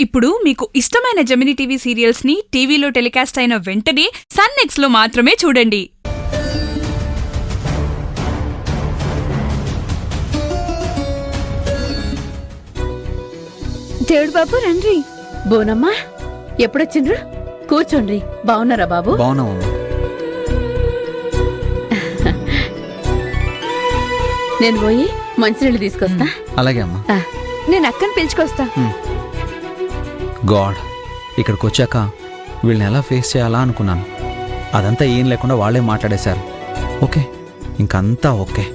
ఇప్పుడు మీకు ఇష్టమైన జెమినీ టీవీ సీరియల్స్ ని టీవీలో టెలికాస్ట్ అయిన వెంటనే సన్ నెక్స్ట్ లో మాత్రమే చూడండి. దేవుడు బాబు రండి. బోనమ్మా ఎప్పుడొచ్చిండ్రు? కూర్చోండి. బాగున్నారా బాబు? నేను పోయి మంచినీళ్ళు తీసుకొస్తా. అలాగే అమ్మా. నేను అక్కని పిలుచుకొస్తా. గాడ్, ఇక్కడికి వచ్చాక వీళ్ళని ఎలా ఫేస్ చేయాలా అనుకున్నాను. అదంతా ఏం లేకుండా వాళ్ళే మాట్లాడేశారు. ఓకే, ఇంకంతా ఓకే.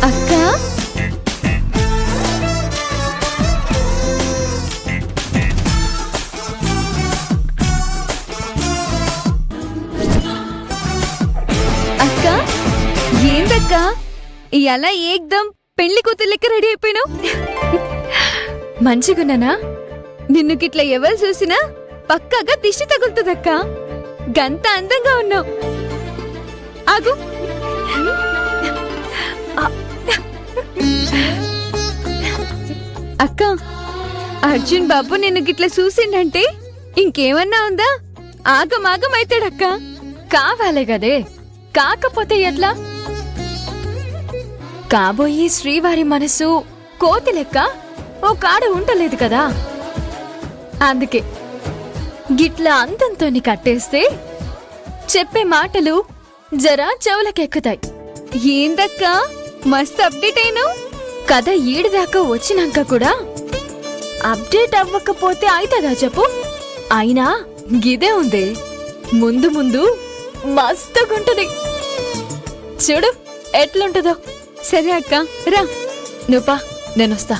అక్క అక్క ఏందక్క ఇలా ఏకదం పెళ్లి కూతుర్లెక్క రెడీ అయిపోయినావు? మంచిగున్నానా? నిన్ను గిట్ల ఎవరు చూసినా పక్కాగా దిష్టి తగులుతుందక్క. గంత అందంగా ఉన్నావు. ఆగు. అక్క, అర్జున్ బాబు నిన్ను గిట్ల చూసిండంటే ఇంకేమన్నా ఉందా? ఆగమాగం అవుతాడక్క. కావాలే గదే, కాకపోతే ఎట్లా? కాబోయే శ్రీవారి మనసు కోతి లెక్క ఓ కాడ ఉండలేదు కదా, అందుకే గిట్ల అంతంతోని కట్టేస్తే చెప్పే మాటలు జరా చెవులకెక్కుతాయి. ఏందక్క మస్తు అప్డేట్ అయినావు. కథ ఈడిదాకా వచ్చినాక కూడా అప్డేట్ అవ్వకపోతే అయితదా చెప్పు? అయినా గిదే ఉంది, ముందు ముందు మస్తుగుంటది. చూడు ఎట్లుంటదో. సరే అక్క రా, నువ్వు పా, నేనొస్తా.